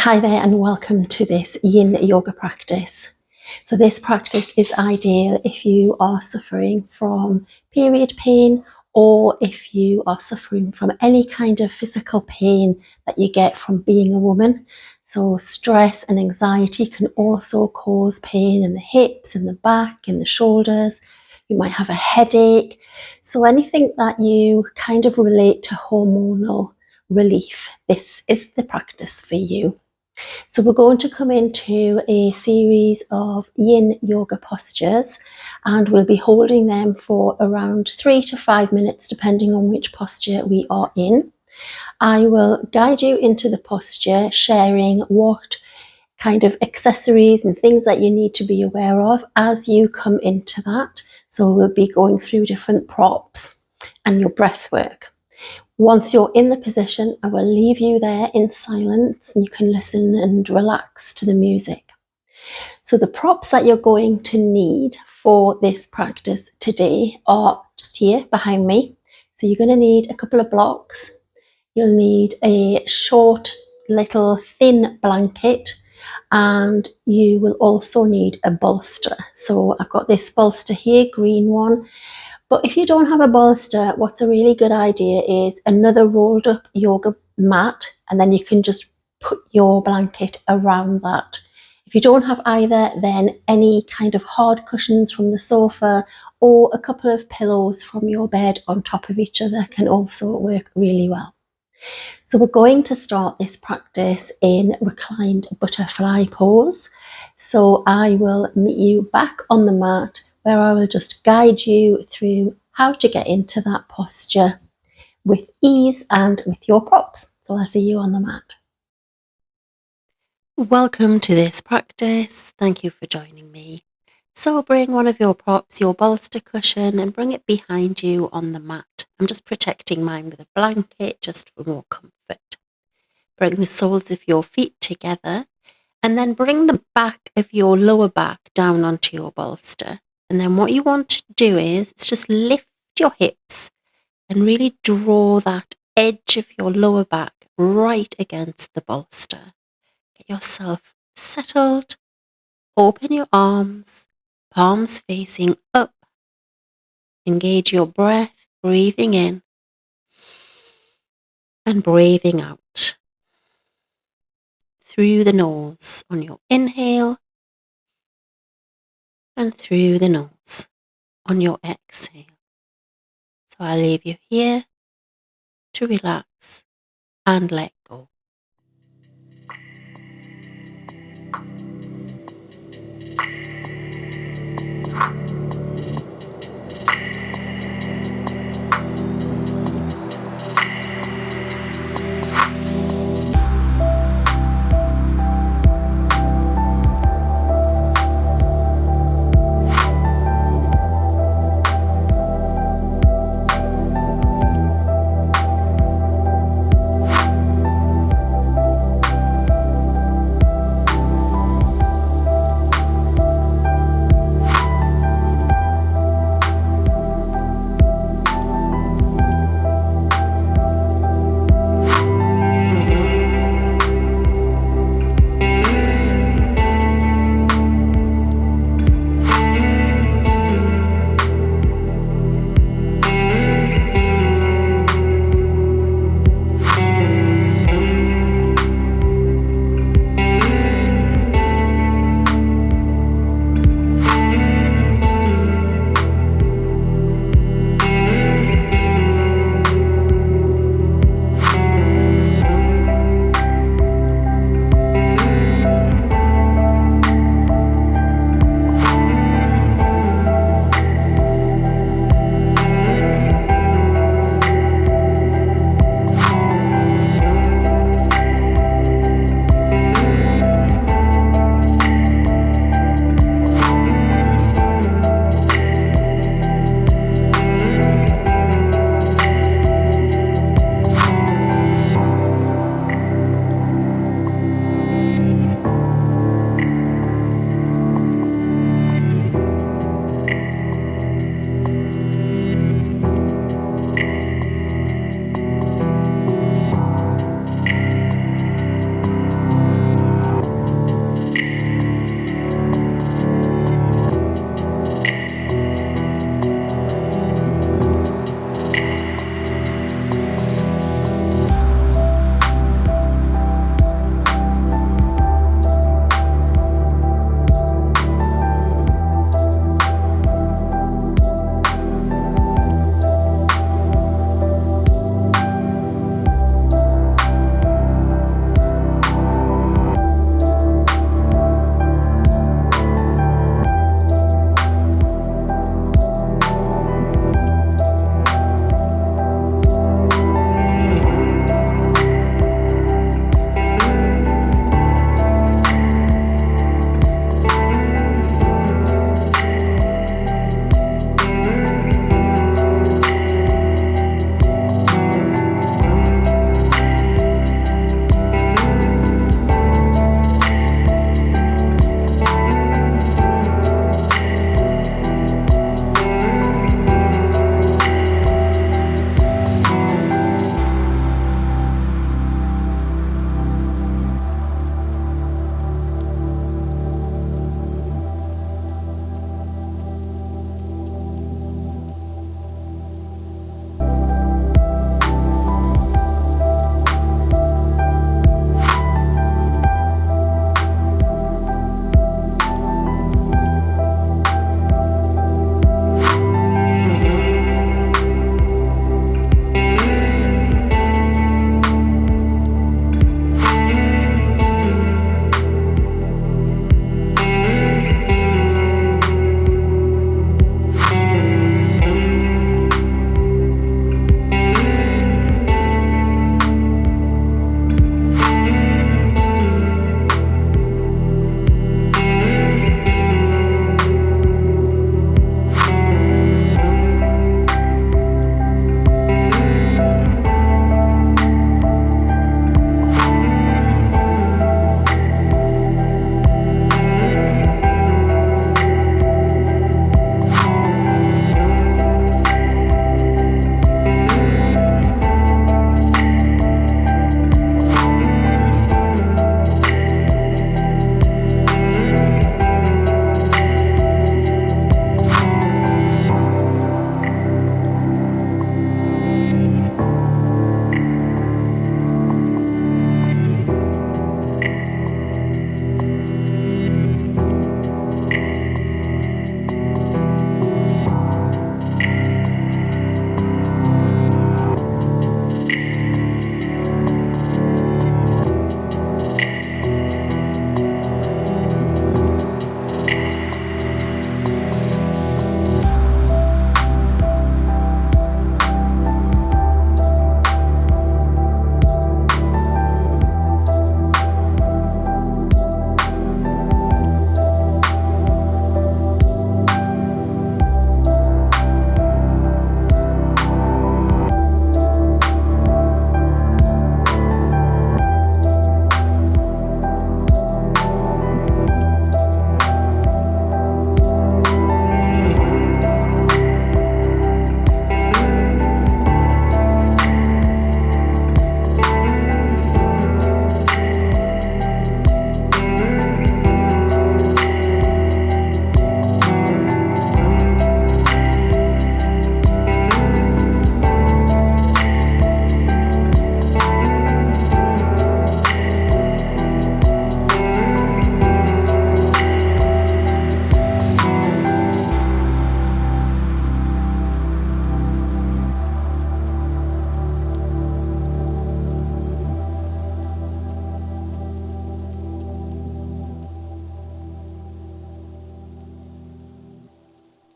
Hi there and welcome to this yin yoga practice. So this practice is ideal if you are suffering from period pain or if you are suffering from any kind of physical pain that you get from being a woman. So stress and anxiety can also cause pain in the hips, in the back, in the shoulders. You might have a headache. So anything that you kind of relate to hormonal relief, this is the practice for you. So we're going to come into a series of yin yoga postures and we'll be holding them for around 3 to 5 minutes depending on which posture we are in. I will guide you into the posture, sharing what kind of accessories and things that you need to be aware of as you come into that. So we'll be going through different props and your breath work. Once you're in the position, I will leave you there in silence and you can listen and relax to the music. So the props that you're going to need for this practice today are just here behind me. So you're going to need a couple of blocks. You'll need a short, little, thin blanket, and you will also need a bolster. So I've got this bolster here, green one. But if you don't have a bolster, what's a really good idea is another rolled up yoga mat, and then you can just put your blanket around that. If you don't have either, then any kind of hard cushions from the sofa or a couple of pillows from your bed on top of each other can also work really well. So we're going to start this practice in reclined butterfly pose. So I will meet you back on the mat where I will just guide you through how to get into that posture with ease and with your props. So I'll see you on the mat. Welcome to this practice. Thank you for joining me. So bring one of your props, your bolster cushion, and bring it behind you on the mat. I'm just protecting mine with a blanket just for more comfort. Bring the soles of your feet together and then bring the back of your lower back down onto your bolster. And then what you want to do is just lift your hips and really draw that edge of your lower back right against the bolster. Get yourself settled. Open your arms, palms facing up. Engage your breath, breathing in and breathing out. Through the nose on your inhale and through the nose on your exhale. So I'll leave you here to relax and let go.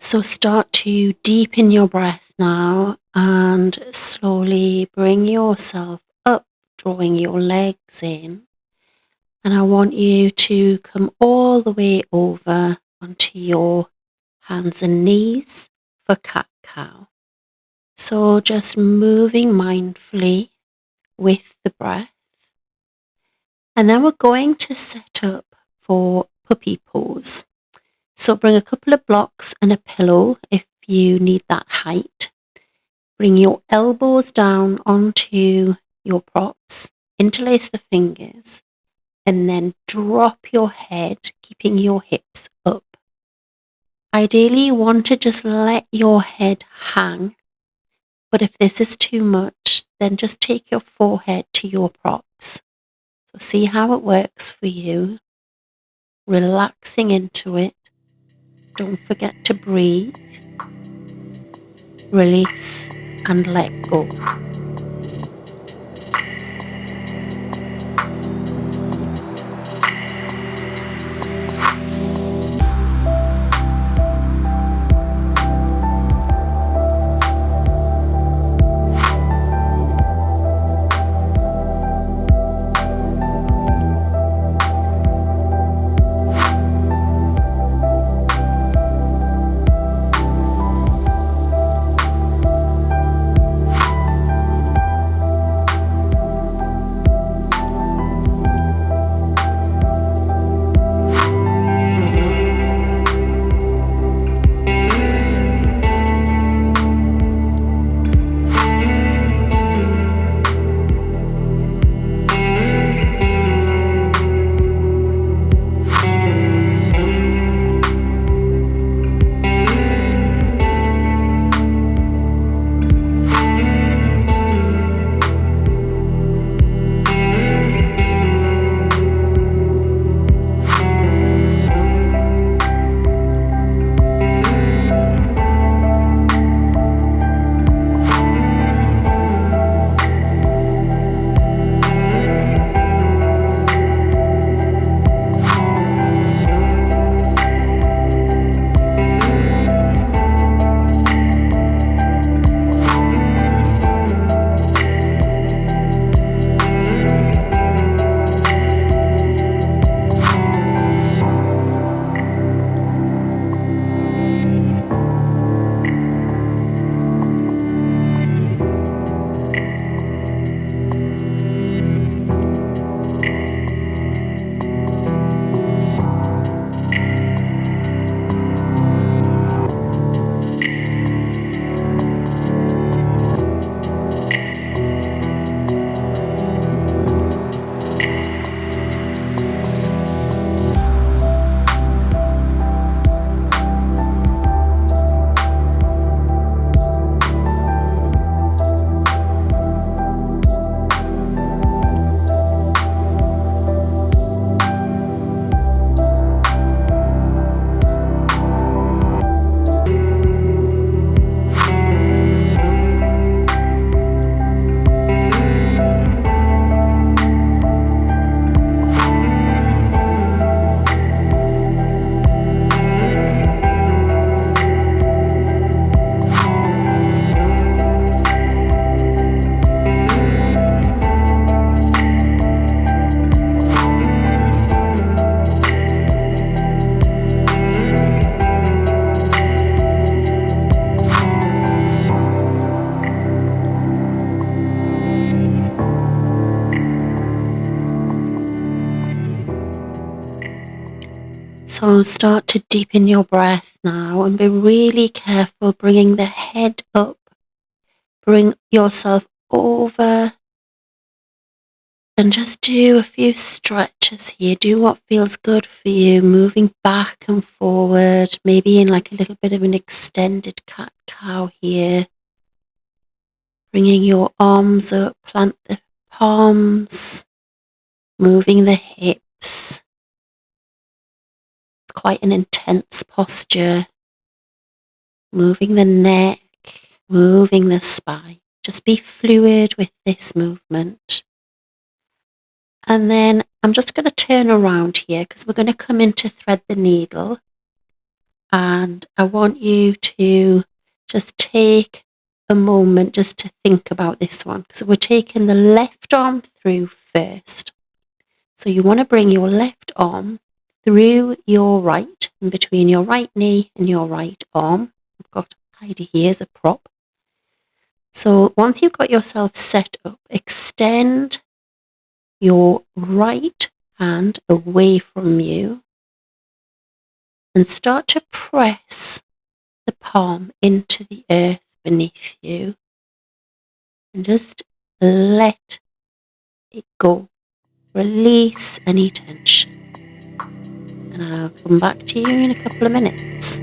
So start to deepen your breath now and slowly bring yourself up, drawing your legs in. And I want you to come all the way over onto your hands and knees for cat-cow. So just moving mindfully with the breath. And then we're going to set up for puppy pose. So bring a couple of blocks and a pillow if you need that height. Bring your elbows down onto your props, interlace the fingers, and then drop your head, keeping your hips up. Ideally, you want to just let your head hang, but if this is too much, then just take your forehead to your props. So see how it works for you. Relaxing into it. Don't forget to breathe, release, and let go. So start to deepen your breath now and be really careful bringing the head up. Bring yourself over and just do a few stretches here. Do what feels good for you, moving back and forward, maybe in like a little bit of an extended cat-cow here. Bringing your arms up, plant the palms, moving the hips. It's quite an intense posture. Moving the neck, moving the spine. Just be fluid with this movement. And then I'm just going to turn around here because we're going to come in to thread the needle. And I want you to just take a moment just to think about this one. So we're taking the left arm through first. So you want to bring your left arm through your right, in between your right knee and your right arm. I've got Heidi here as a prop. So once you've got yourself set up, extend your right hand away from you and start to press the palm into the earth beneath you and just let it go. Release any tension. And I'll come back to you in a couple of minutes.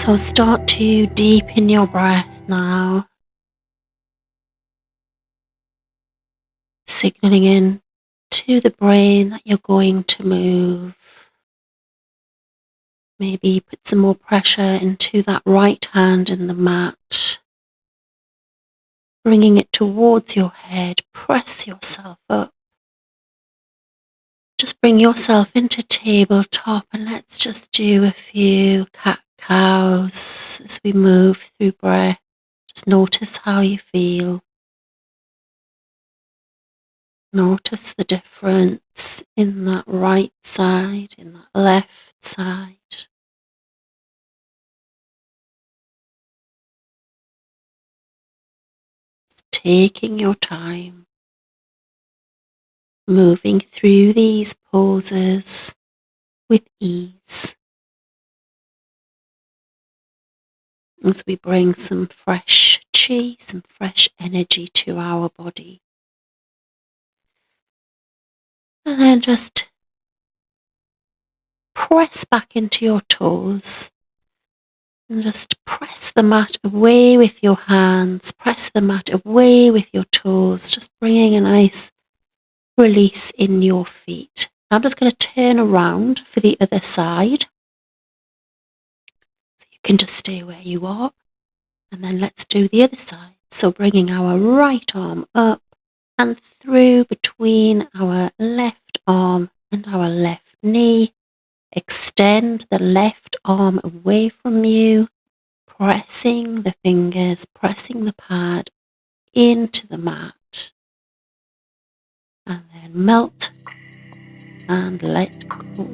So start to deepen your breath now, signaling in to the brain that you're going to move. Maybe put some more pressure into that right hand in the mat, bringing it towards your head. Press yourself up. Just bring yourself into tabletop and let's just do a few cat-cows as we move through breath. Just notice how you feel. Notice the difference in that right side, in that left side. Just taking your time, moving through these poses with ease as we bring some fresh chi, some fresh energy to our body. And then just press back into your toes and just press the mat away with your hands, press the mat away with your toes, just bringing a nice release in your feet. I'm just going to turn around for the other side. So you can just stay where you are. And then let's do the other side. So bringing our right arm up and through between our left arm and our left knee. Extend the left arm away from you, pressing the fingers, pressing the pad into the mat. And then melt and let go.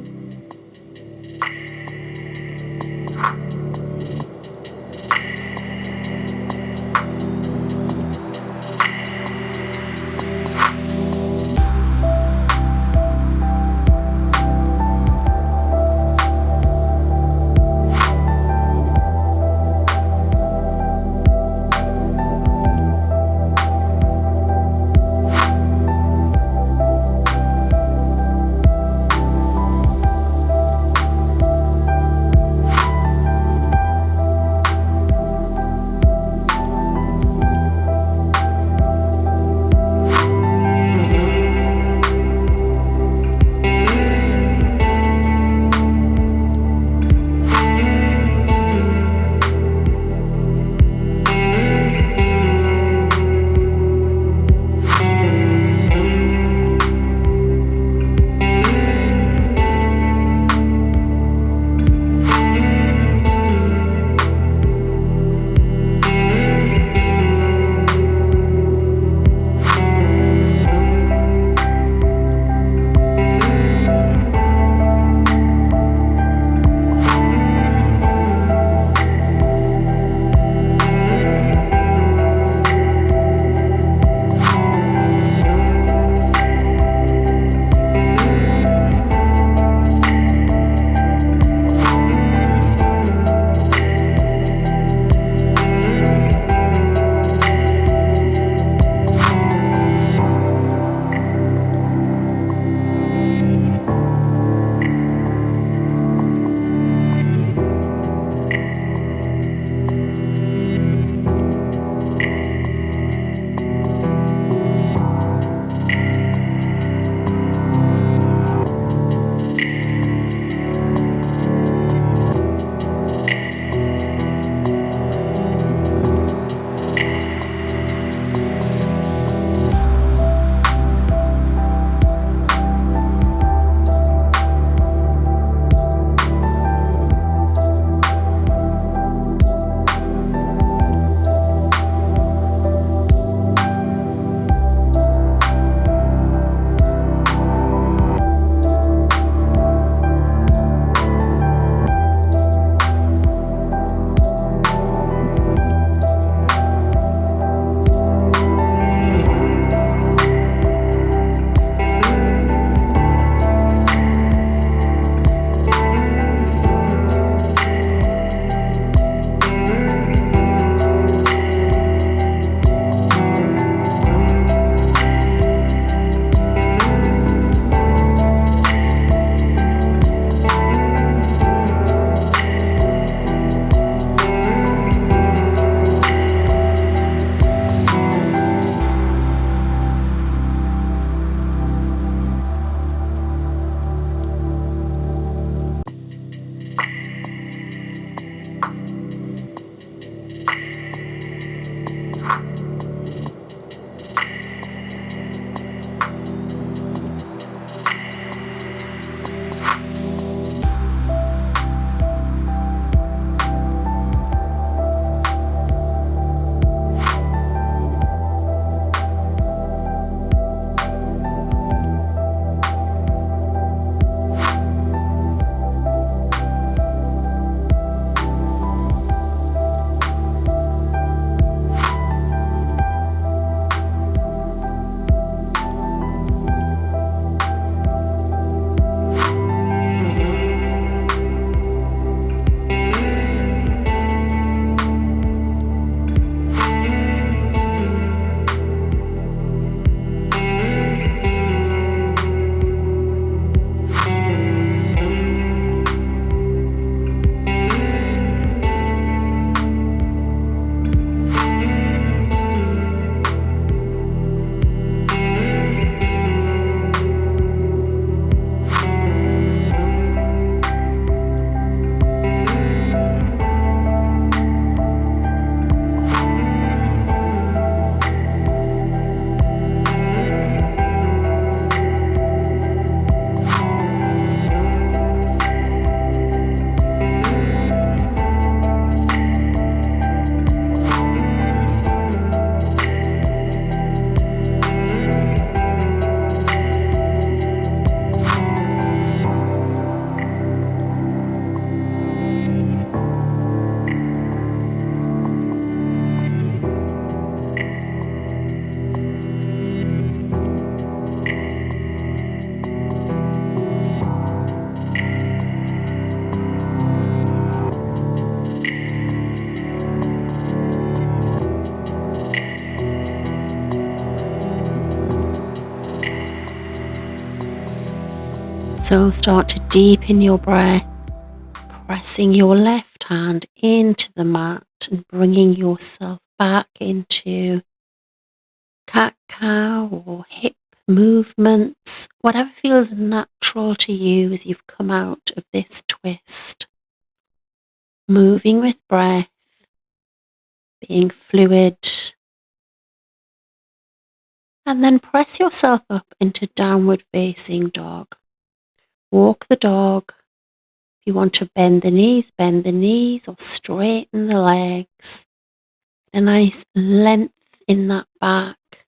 So start to deepen your breath, pressing your left hand into the mat and bringing yourself back into cat-cow or hip movements, whatever feels natural to you as you've come out of this twist. Moving with breath, being fluid, and then press yourself up into downward facing dog. Walk the dog. If you want to bend the knees or straighten the legs. A nice length in that back.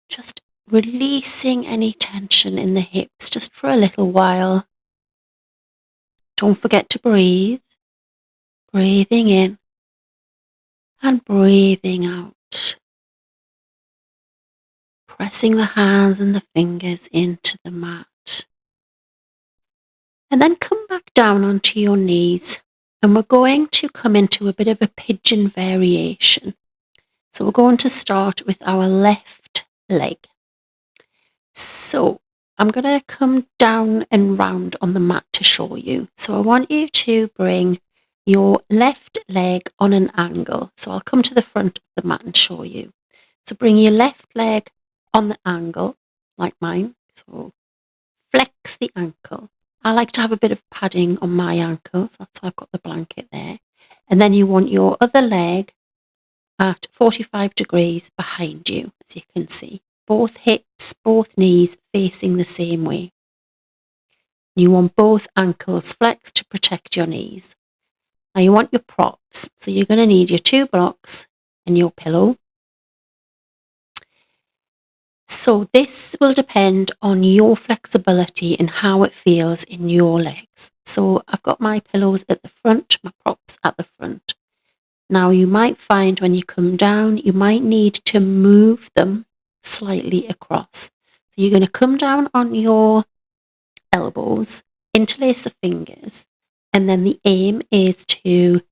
Just releasing any tension in the hips just for a little while. Don't forget to breathe. Breathing in and breathing out. Pressing the hands and the fingers into the mat. And then come back down onto your knees. And we're going to come into a bit of a pigeon variation. So we're going to start with our left leg. So I'm going to come down and round on the mat to show you. So I want you to bring your left leg on an angle. So I'll come to the front of the mat and show you. So bring your left leg on the angle, like mine. So flex the ankle. I like to have a bit of padding on my ankle, so that's why I've got the blanket there. And then you want your other leg at 45 degrees behind you, as you can see. Both hips, both knees facing the same way. You want both ankles flexed to protect your knees. Now you want your props, so you're going to need your 2 blocks and your pillow. So this will depend on your flexibility and how it feels in your legs. So I've got my pillows at the front, my props at the front. Now you might find when you come down, you might need to move them slightly across. So you're going to come down on your elbows, interlace the fingers, and then the aim is to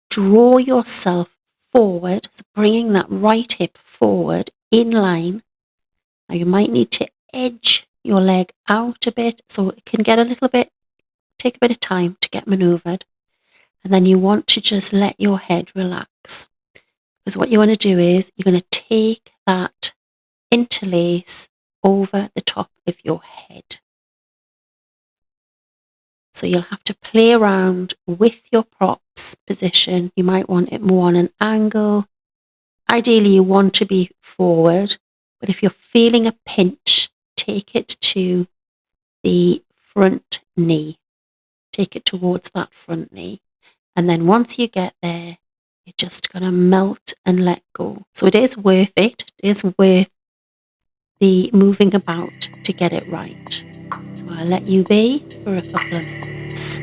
draw yourself forward, so bringing that right hip forward in line. Now you might need to edge your leg out a bit so it can get a little bit, take a bit of time to get maneuvered. And then you want to just let your head relax. Because what you want to do is you're going to take that interlace over the top of your head. So you'll have to play around with your props position. You might want it more on an angle. Ideally, you want to be forward, but if you're feeling a pinch, take it to the front knee. Take it towards that front knee. And then once you get there, you're just going to melt and let go. So it is worth it. It is worth the moving about to get it right. So I'll let you be for a couple of minutes.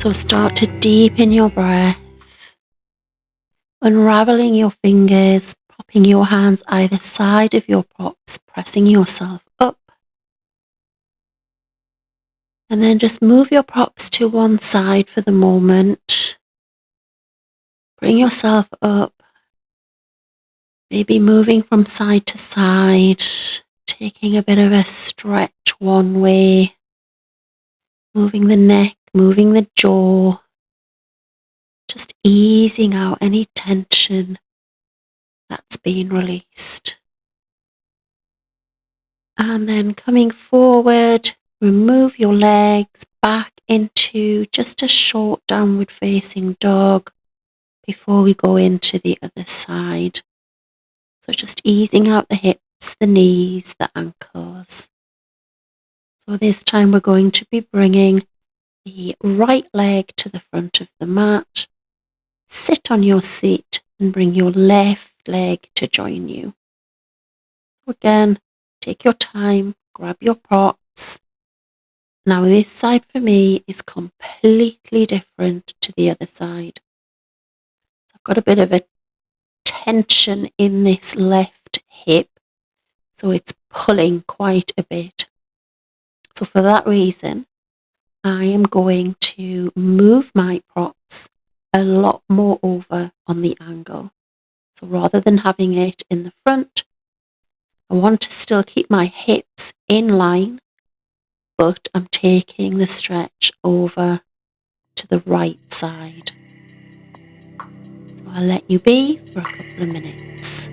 So start to deepen your breath, unraveling your fingers, propping your hands either side of your props, pressing yourself up. And then just move your props to one side for the moment. Bring yourself up, maybe moving from side to side, taking a bit of a stretch one way, moving the neck, moving the jaw, just easing out any tension that's been released. And then coming forward, remove your legs back into just a short downward facing dog before we go into the other side. So just easing out the hips, the knees, the ankles. So this time we're going to be bringing the right leg to the front of the mat. Sit on your seat and bring your left leg to join you. Again, take your time, grab your props. Now this side for me is completely different to the other side. I've got a bit of a tension in this left hip, so it's pulling quite a bit. So for that reason, I am going to move my props a lot more over on the angle. So rather than having it in the front, I want to still keep my hips in line, but I'm taking the stretch over to the right side. So I'll let you be for a couple of minutes.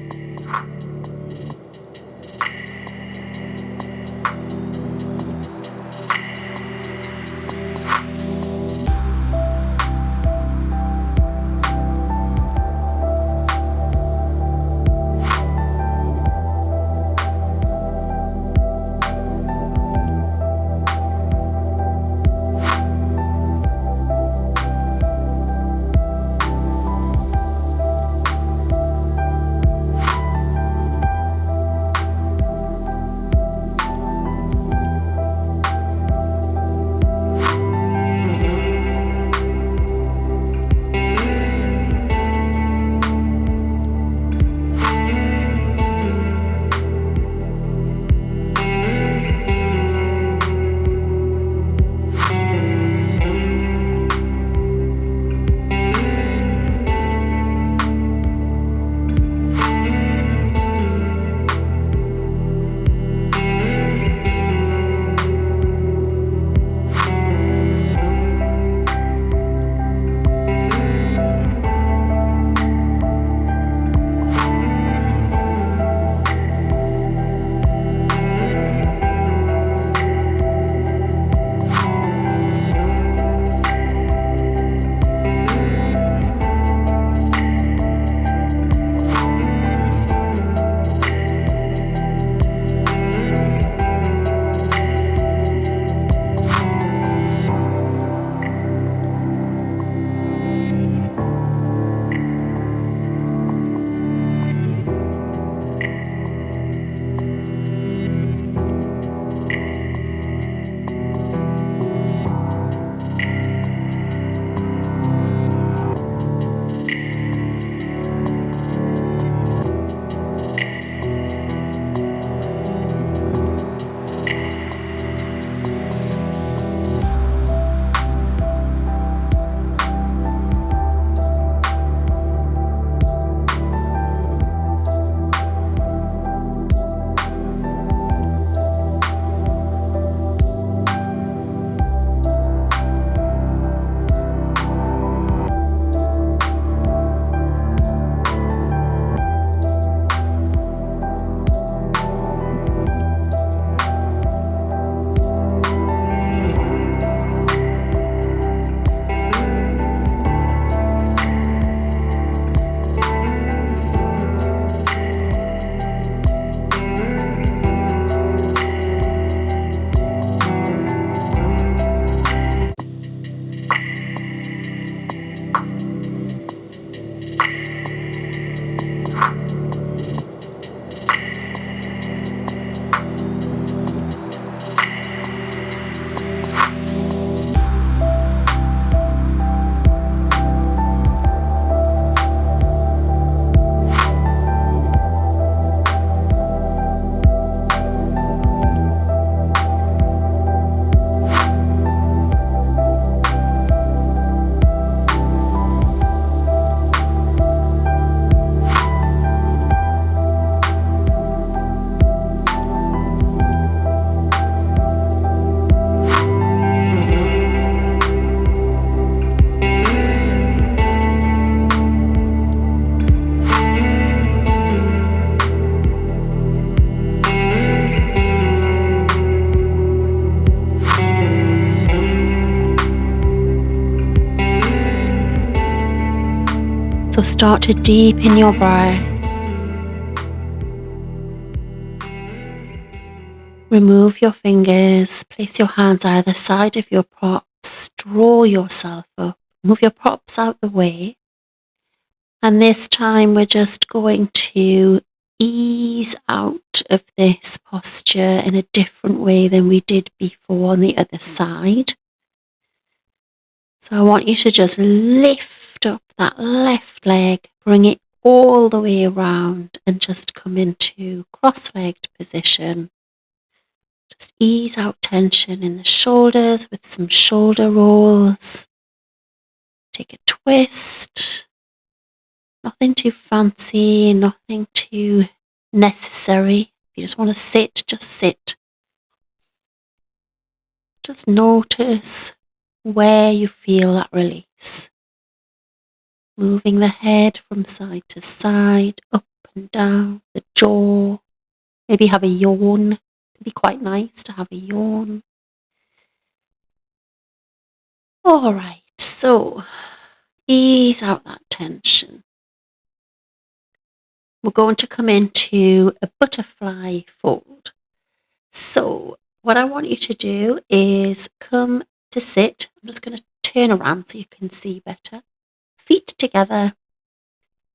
start to deepen your breath. Remove your fingers, place your hands either side of your props, draw yourself up, move your props out the way. And this time we're just going to ease out of this posture in a different way than we did before on the other side. So I want you to just lift up that left leg, bring it all the way around and just come into cross-legged position. Just ease out tension in the shoulders with some shoulder rolls. Take a twist. Nothing too fancy, nothing too necessary. If you just want to sit, just sit. Just notice where you feel that release. Moving the head from side to side, up and down, the jaw. Maybe have a yawn. It can be quite nice to have a yawn. All right, so ease out that tension. We're going to come into a butterfly fold. So what I want you to do is come to sit. I'm just going to turn around so you can see better. Feet together.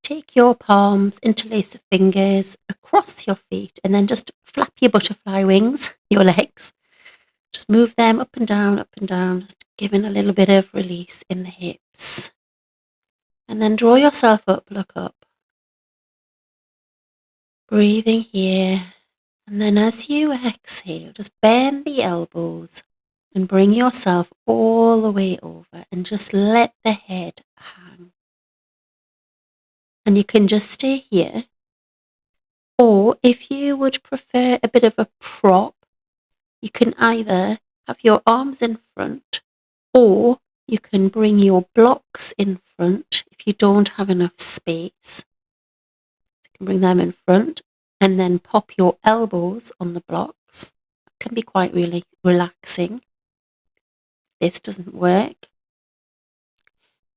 Take your palms, interlace the fingers across your feet, and then just flap your butterfly wings, your legs. Just move them up and down, just giving a little bit of release in the hips. And then draw yourself up, look up. Breathing here. And then as you exhale, just bend the elbows and bring yourself all the way over and just let the head hang. And you can just stay here. Or if you would prefer a bit of a prop, you can either have your arms in front or you can bring your blocks in front if you don't have enough space. You can bring them in front and then pop your elbows on the blocks. It can be quite really relaxing. If this doesn't work,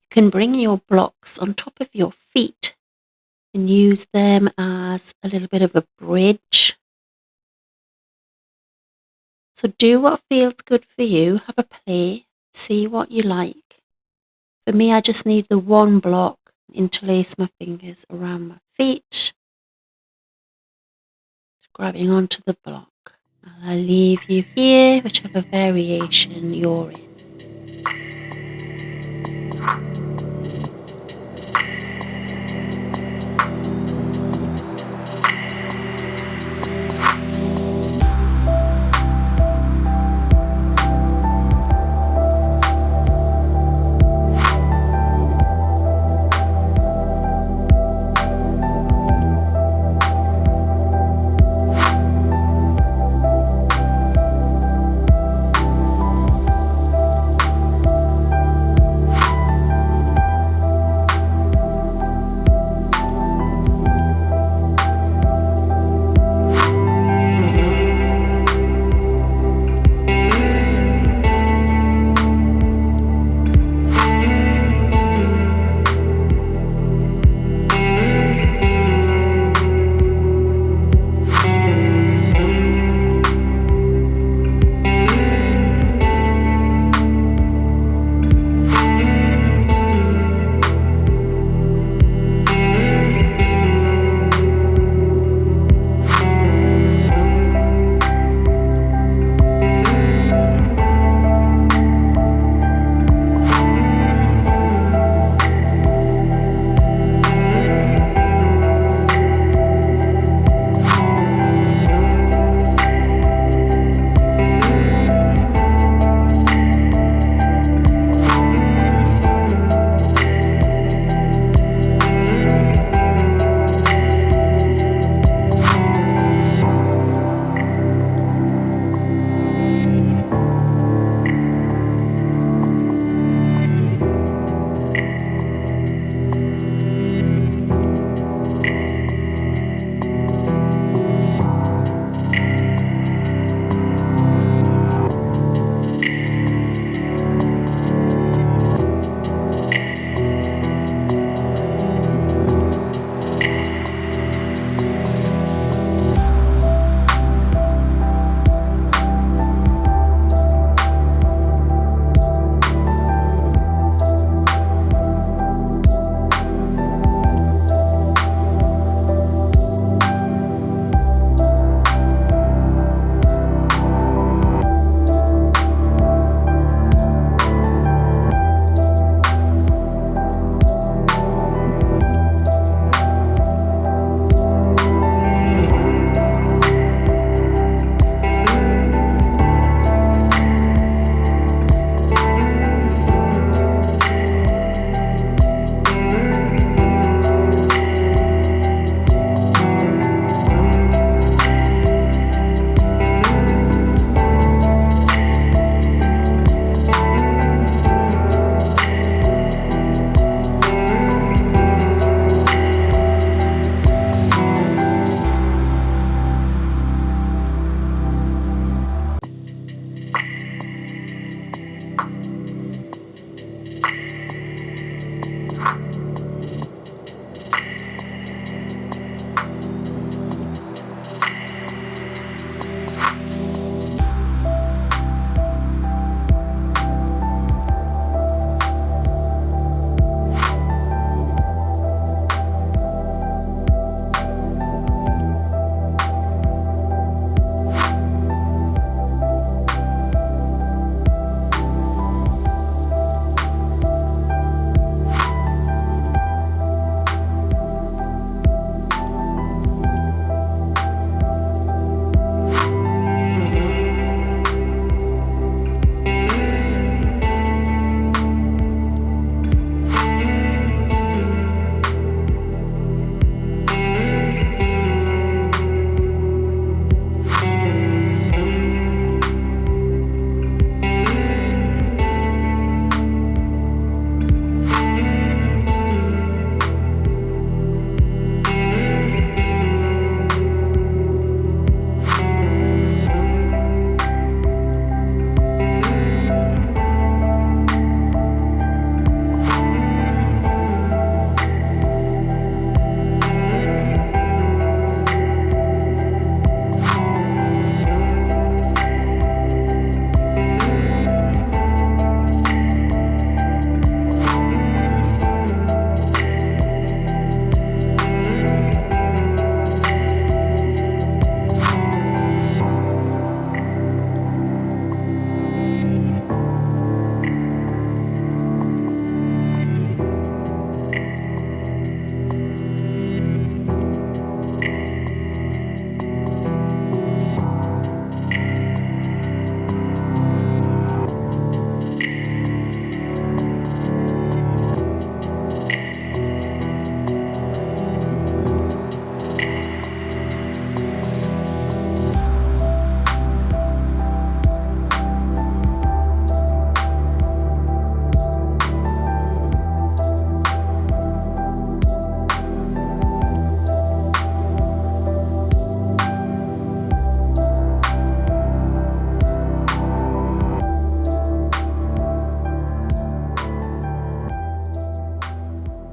you can bring your blocks on top of your feet and use them as a little bit of a bridge. So do what feels good for you. Have a play. See what you like. For me, I just need the one block. Interlace my fingers around my feet. Grabbing onto the block. I'll leave you here, whichever variation you're in.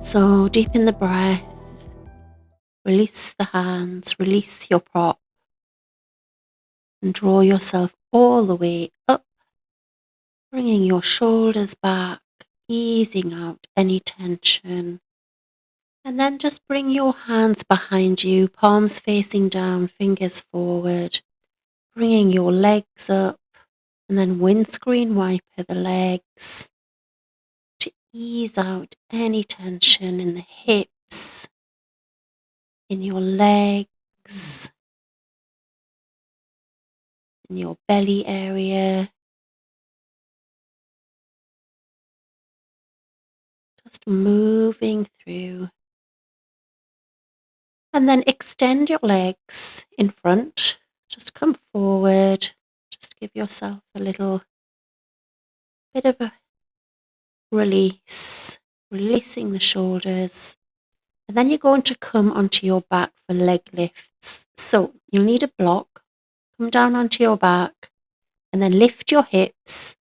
So deepen the breath, release the hands, release your prop, and draw yourself all the way up, bringing your shoulders back, easing out any tension. And then just bring your hands behind you, palms facing down, fingers forward, bringing your legs up, and then windscreen wiper the legs to ease out any tension in the hips, in your legs, in your belly area. Just moving through. And then extend your legs in front. Just come forward. Just give yourself a little bit of a release, releasing the shoulders. And then you're going to come onto your back for leg lifts. So you'll need a block. Come down onto your back and then lift your hips,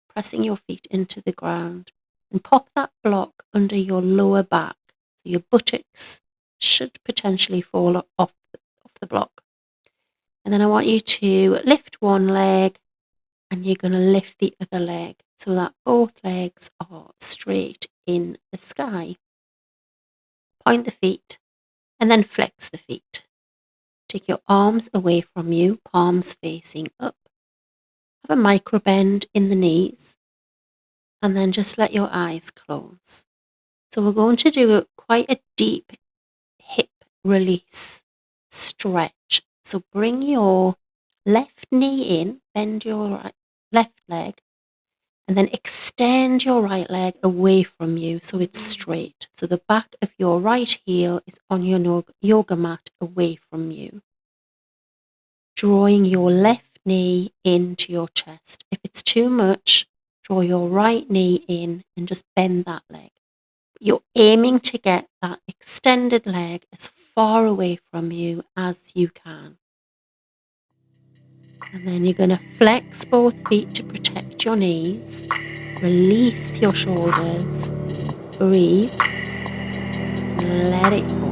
pressing your feet into the ground, and pop that block under your lower back. So your buttocks should potentially fall off the block. And then I want you to lift one leg and you're going to lift the other leg so that both legs are straight in the sky. Point the feet and then flex the feet. Take your arms away from you, palms facing up. Have a micro bend in the knees and then just let your eyes close. So we're going to do quite a deep hip release stretch. So bring your left knee in, bend your left leg, and then extend your right leg away from you so it's straight. So the back of your right heel is on your yoga mat away from you. Drawing your left knee into your chest. If it's too much, draw your right knee in and just bend that leg. You're aiming to get that extended leg as far away from you as you can. And then you're going to flex both feet to protect your knees. Release your shoulders. Breathe. And let it go.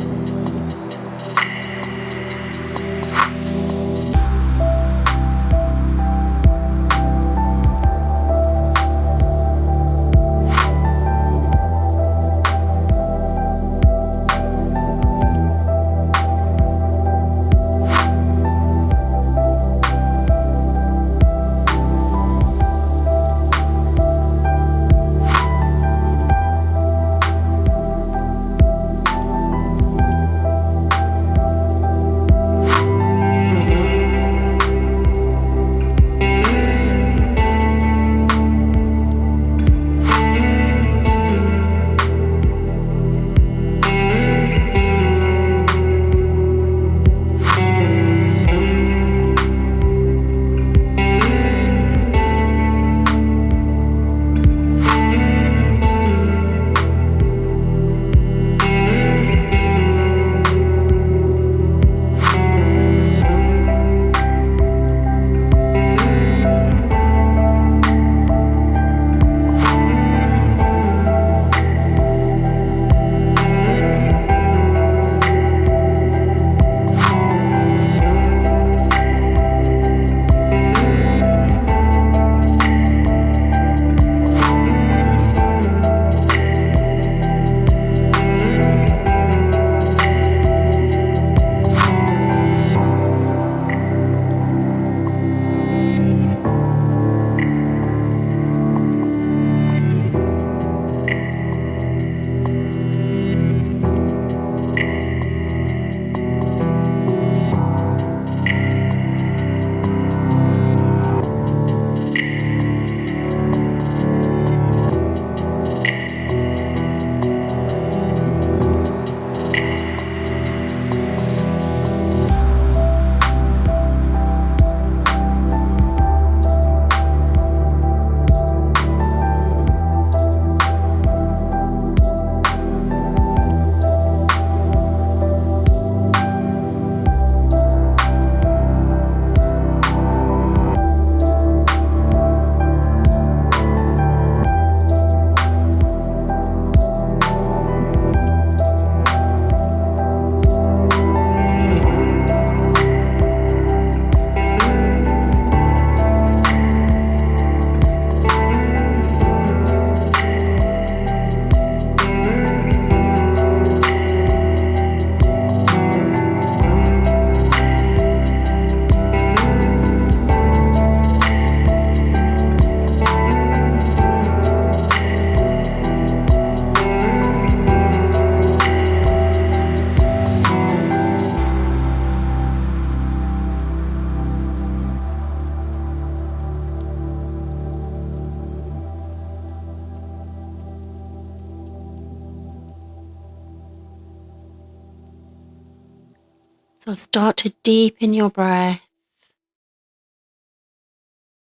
So start to deepen your breath,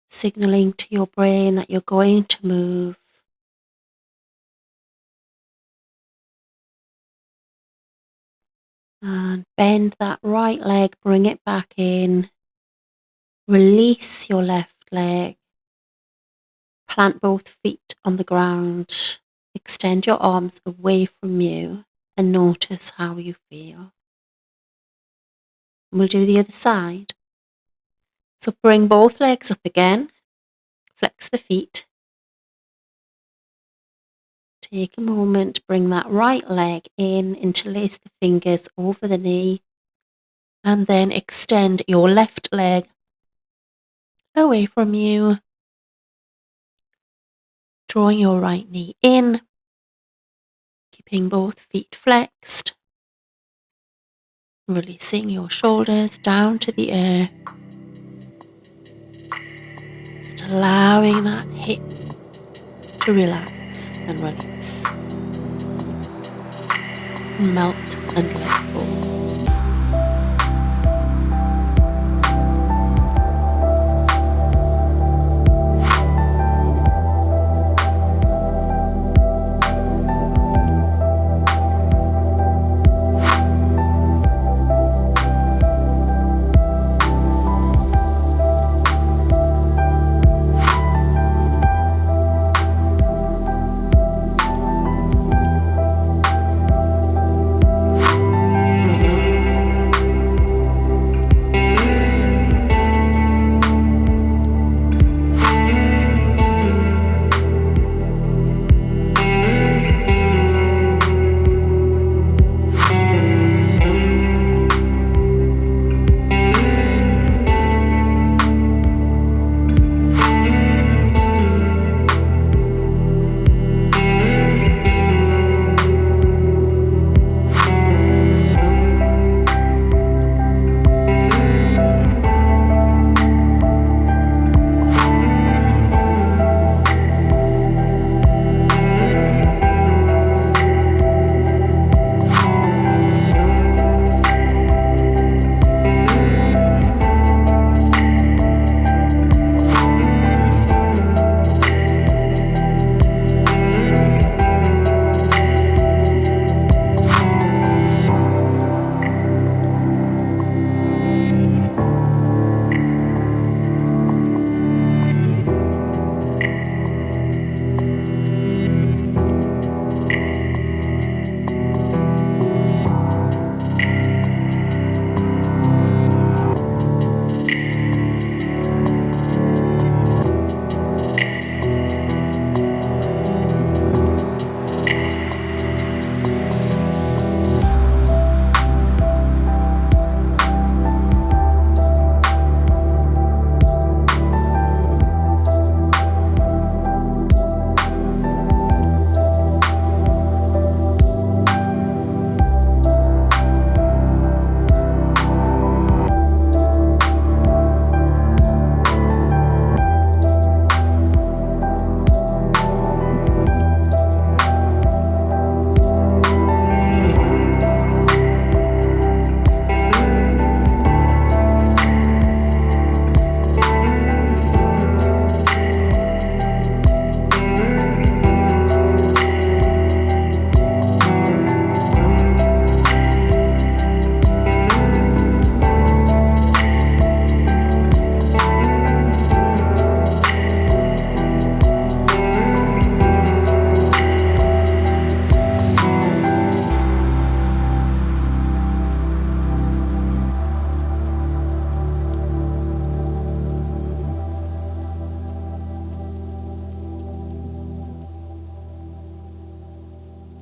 signaling to your brain that you're going to move. And bend that right leg, bring it back in. Release your left leg. Plant both feet on the ground. Extend your arms away from you and notice how you feel. We'll do the other side. So bring both legs up again. Flex the feet. Take a moment, bring that right leg in, interlace the fingers over the knee, and then extend your left leg away from you, drawing your right knee in, keeping both feet flexed, releasing your shoulders down to the earth, just allowing that hip to relax and release, melt and let go.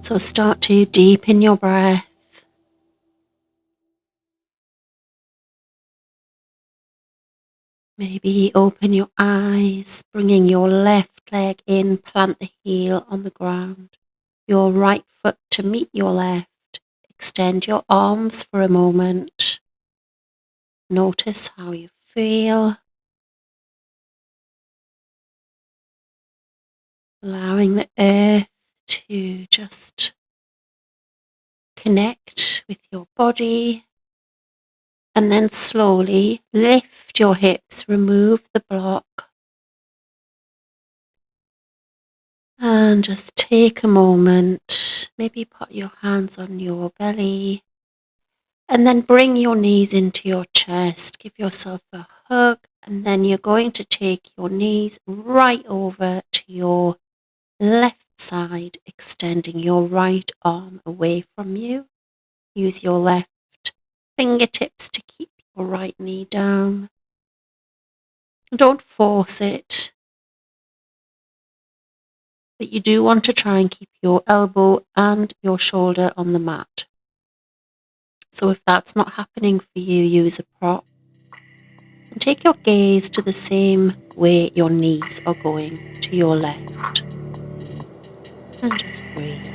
So start to deepen your breath. Maybe open your eyes, bringing your left leg in, plant the heel on the ground. Your right foot to meet your left. Extend your arms for a moment. Notice how you feel. Allowing the earth to just connect with your body. And then slowly lift your hips, remove the block. And just take a moment, maybe put your hands on your belly. And then bring your knees into your chest. Give yourself a hug. And then you're going to take your knees right over to your left side, extending your right arm away from you. Use your left fingertips to keep your right knee down. Don't force it, but you do want to try and keep your elbow and your shoulder on the mat. So if that's not happening for you, use a prop. And take your gaze to the same way your knees are going, to your left. And just breathe.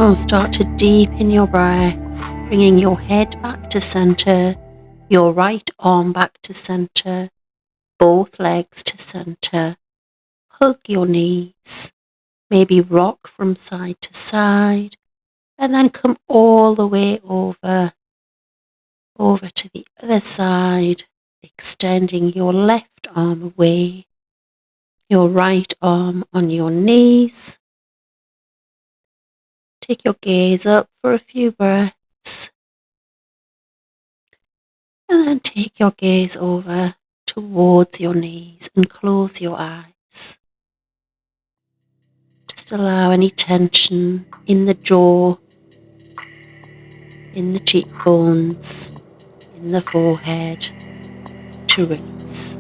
Oh, start to deepen your breath, bringing your head back to center, your right arm back to center, both legs to center. Hug your knees, maybe rock from side to side, and then come all the way over to the other side, extending your left arm away, your right arm on your knees. Take your gaze up for a few breaths, and then take your gaze over towards your knees and close your eyes. Just allow any tension in the jaw, in the cheekbones, in the forehead to release.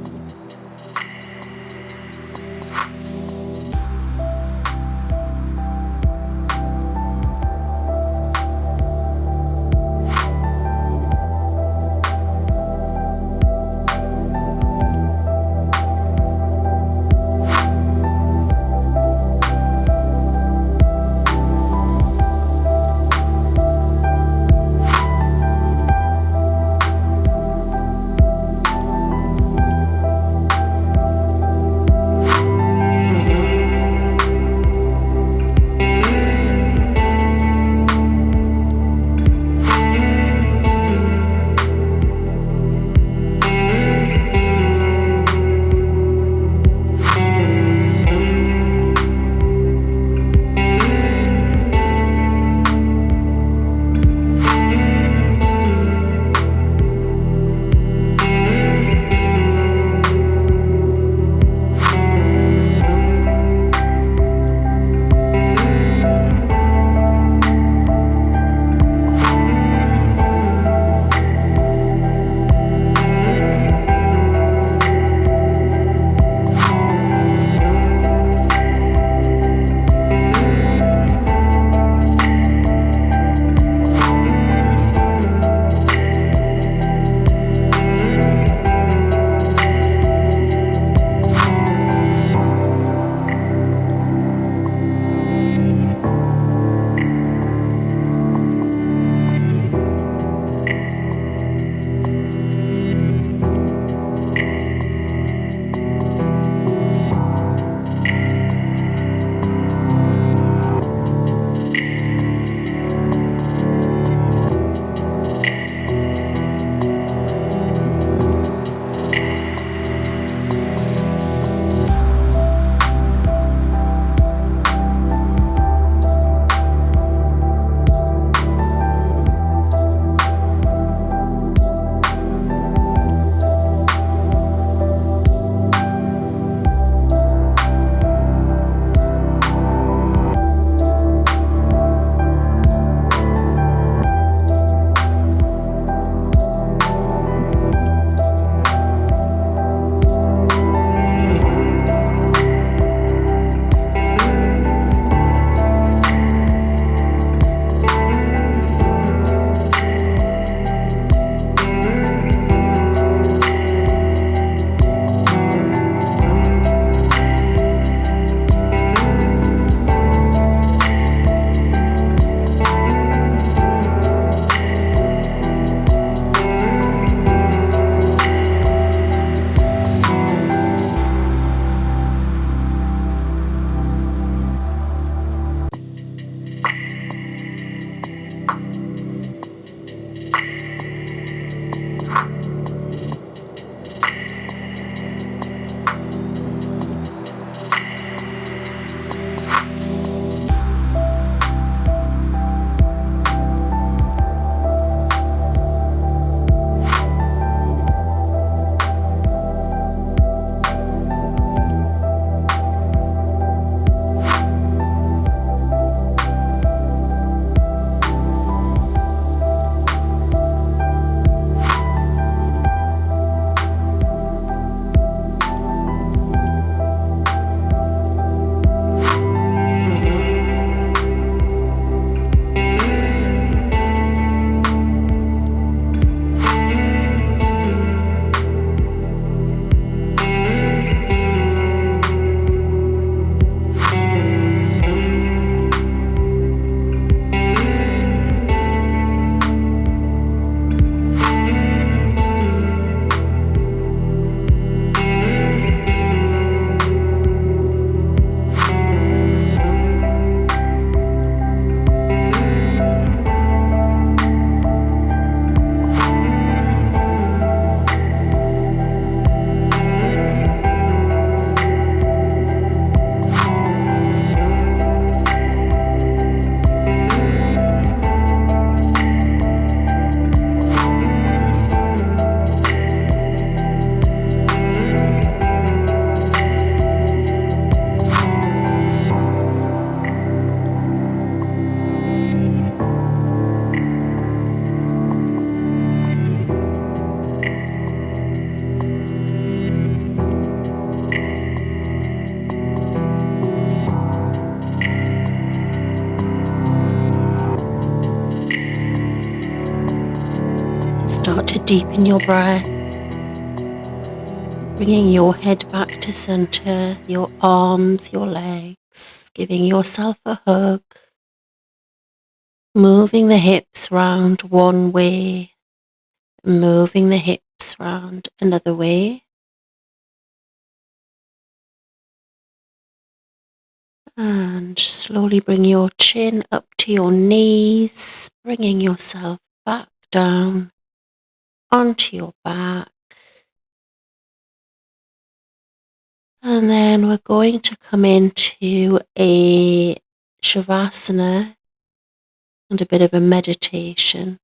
Deepen your breath, bringing your head back to center, your arms, your legs, giving yourself a hug, moving the hips round one way, moving the hips round another way. And slowly bring your chin up to your knees, bringing yourself back down onto your back. And then we're going to come into a Shavasana and a bit of a meditation.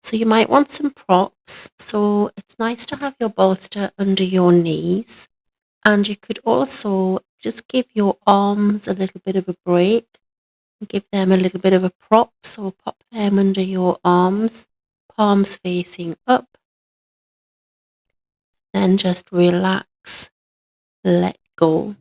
So you might want some props. So it's nice to have your bolster under your knees. And you could also just give your arms a little bit of a break. Give them a little bit of a prop, so pop them under your arms, palms facing up, then just relax, let go.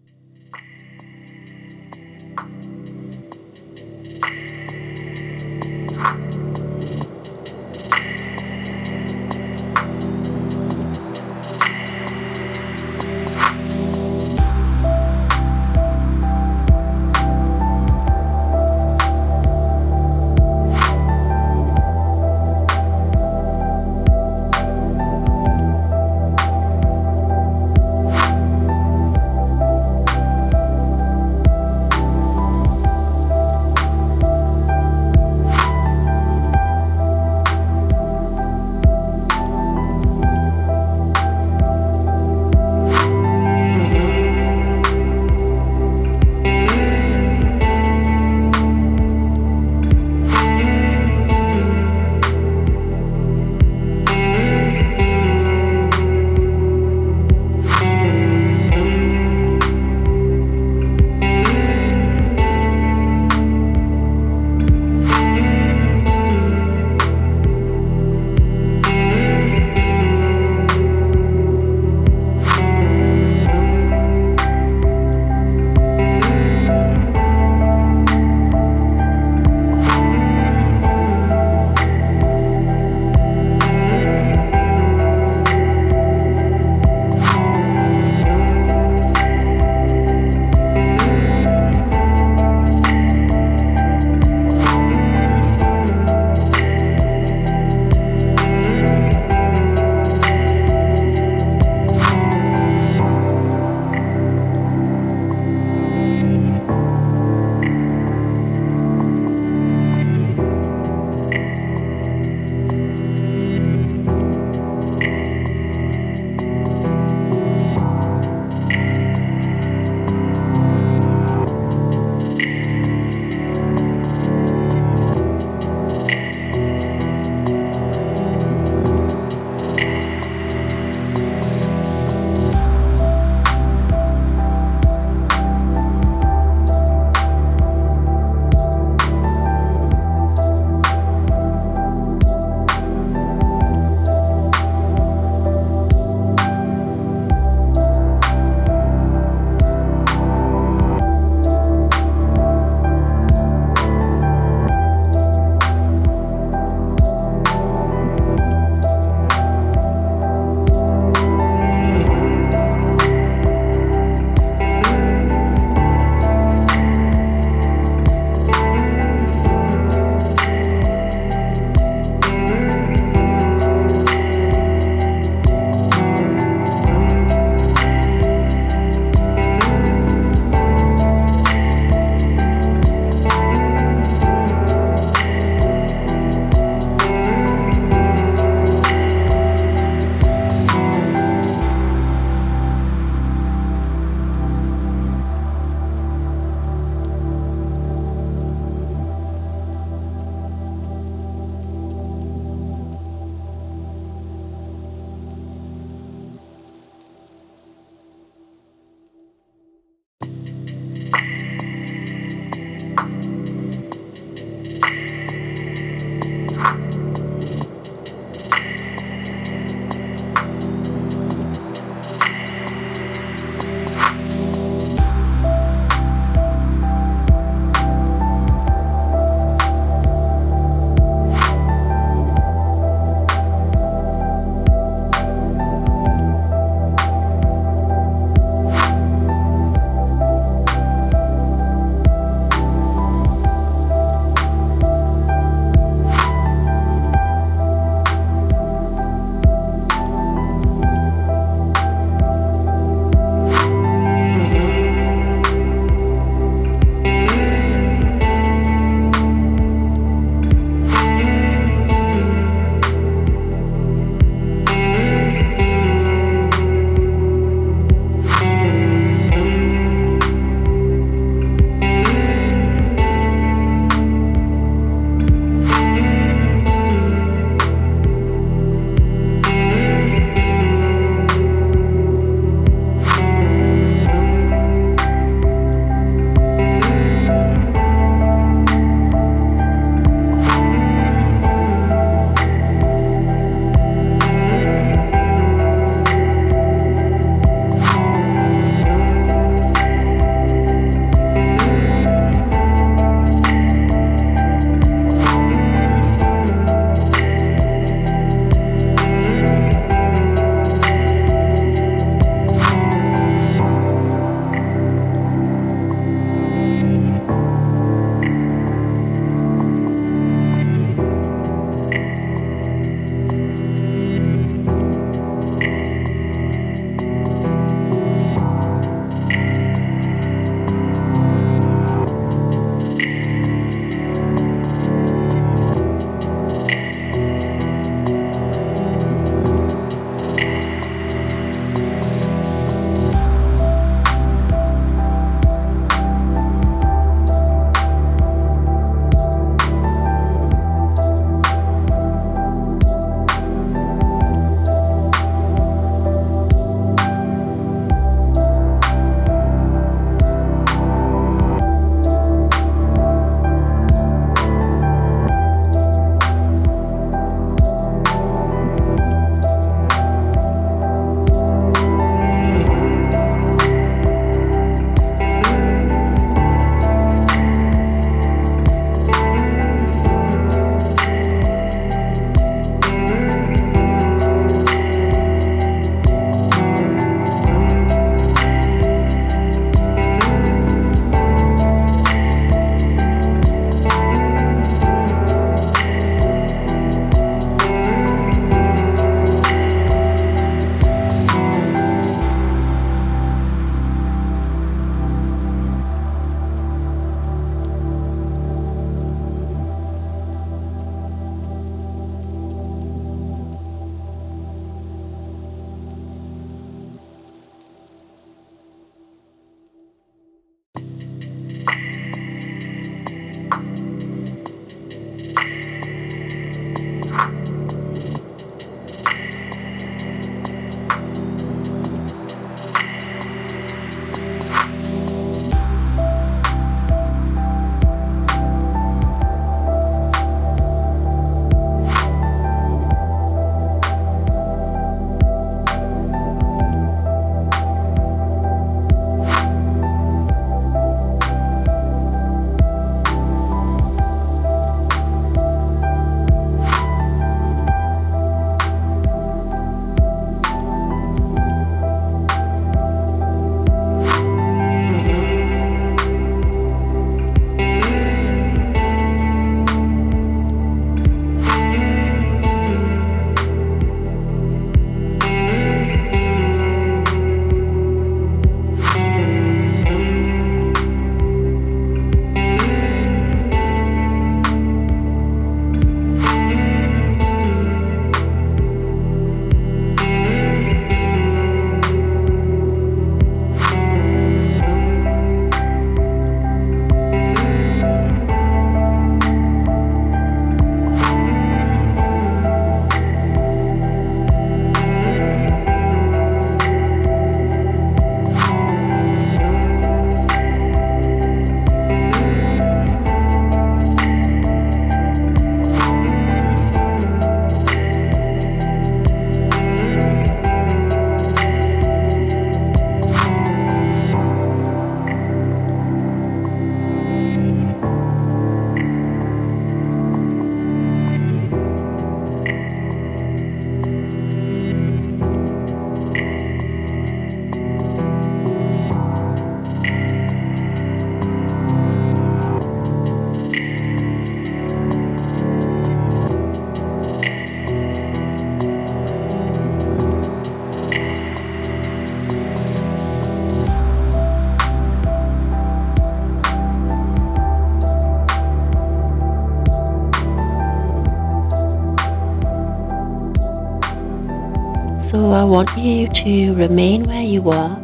I want you to remain where you are,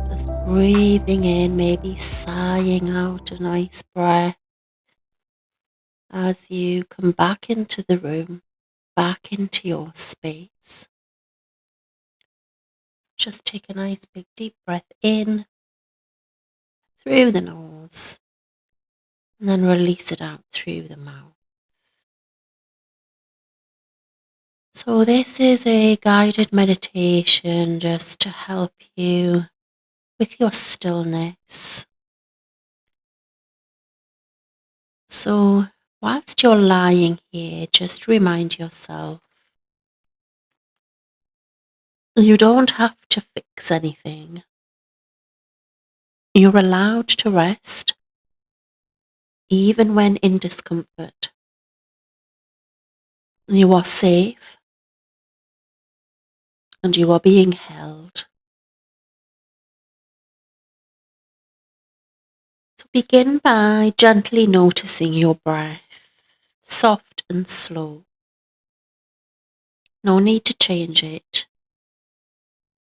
just breathing in, maybe sighing out a nice breath as you come back into the room, back into your space. Just take a nice big deep breath in through the nose and then release it out through the mouth. So this is a guided meditation just to help you with your stillness. So whilst you're lying here, just remind yourself you don't have to fix anything. You're allowed to rest, even when in discomfort. You are safe and you are being held. So begin by gently noticing your breath, soft and slow. No need to change it.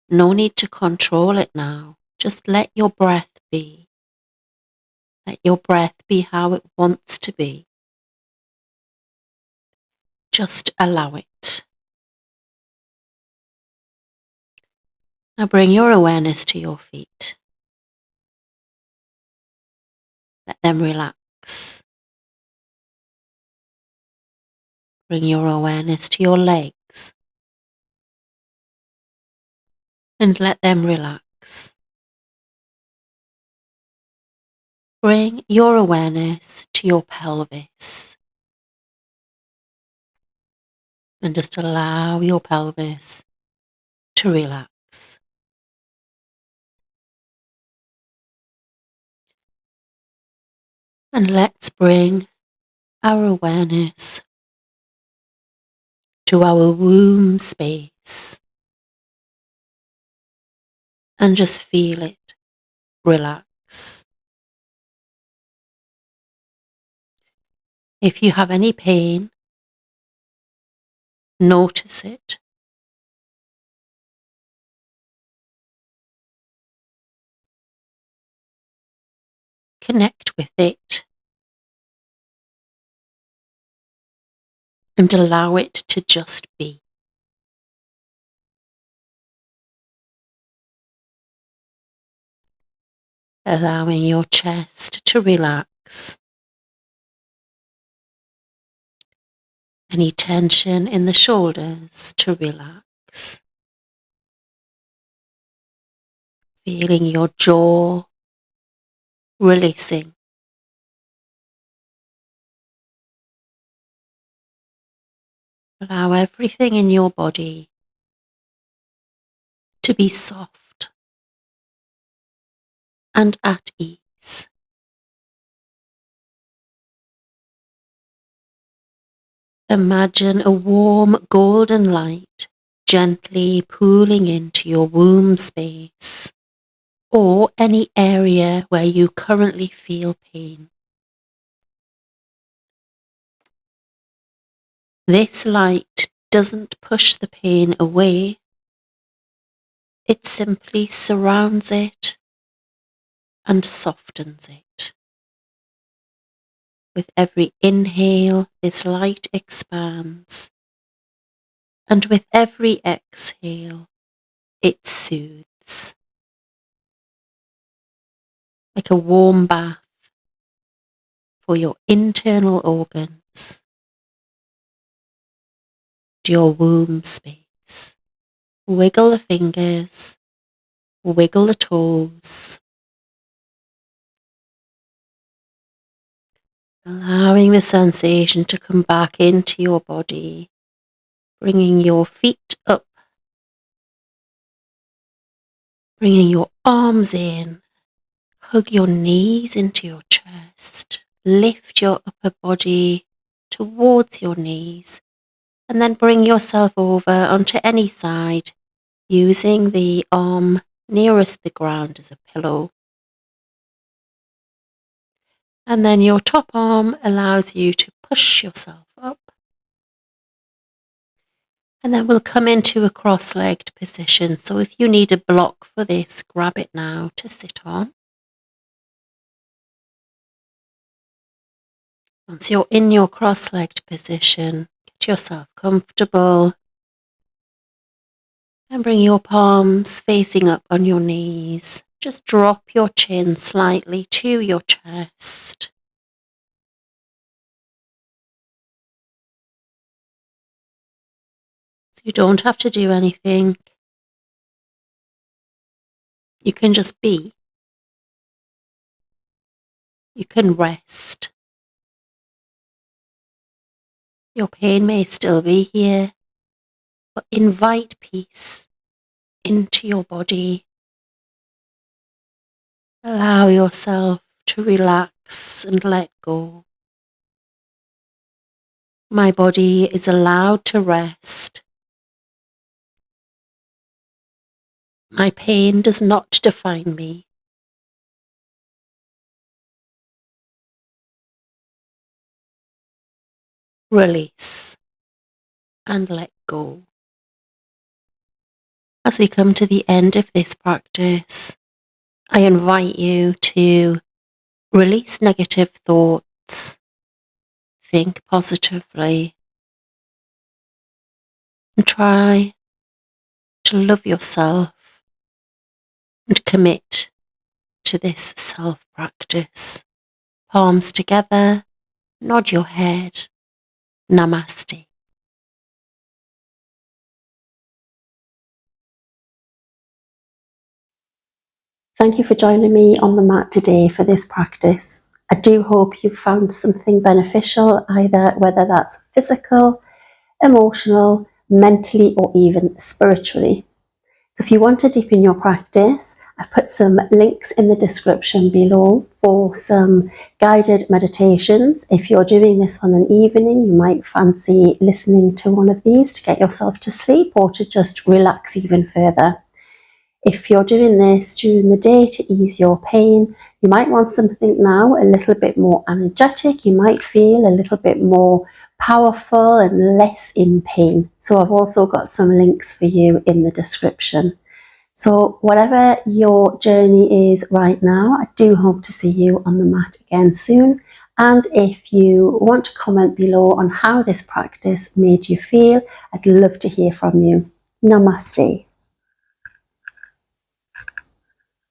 No need to control it now. Just let your breath be. Let your breath be how it wants to be. Just allow it. Now bring your awareness to your feet. Let them relax. Bring your awareness to your legs and let them relax. Bring your awareness to your pelvis and just allow your pelvis to relax. And let's bring our awareness to our womb space and just feel it relax. If you have any pain, notice it. Connect with it and allow it to just be. Allowing your chest to relax. Any tension in the shoulders to relax. Feeling your jaw releasing. Allow everything in your body to be soft and at ease. Imagine a warm golden light gently pooling into your womb space or any area where you currently feel pain. This light doesn't push the pain away, it simply surrounds it and softens it. With every inhale, this light expands, and with every exhale, it soothes. Like a warm bath for your internal organs, your womb space. Wiggle the fingers, wiggle the toes, allowing the sensation to come back into your body, bringing your feet up, bringing your arms in, hug your knees into your chest, lift your upper body towards your knees, and then bring yourself over onto any side, using the arm nearest the ground as a pillow. And then your top arm allows you to push yourself up. And then we'll come into a cross-legged position. So if you need a block for this, grab it now to sit on. Once you're in your cross-legged position, get yourself comfortable and bring your palms facing up on your knees. Just drop your chin slightly to your chest. So you don't have to do anything. You can just be. You can rest. Your pain may still be here, but invite peace into your body. Allow yourself to relax and let go. My body is allowed to rest. My pain does not define me. Release and let go. As we come to the end of this practice, I invite you to release negative thoughts, think positively, and try to love yourself and commit to this self-practice. Palms together, nod your head. Namaste. Thank you for joining me on the mat today for this practice. I do hope you found something beneficial, either whether that's physical, emotional, mentally, or even spiritually. So if you want to deepen your practice, I've put some links in the description below for some guided meditations. If you're doing this on an evening, you might fancy listening to one of these to get yourself to sleep or to just relax even further. If you're doing this during the day to ease your pain, you might want something now a little bit more energetic. You might feel a little bit more powerful and less in pain. So I've also got some links for you in the description. So whatever your journey is right now, I do hope to see you on the mat again soon. And if you want to comment below on how this practice made you feel, I'd love to hear from you. Namaste.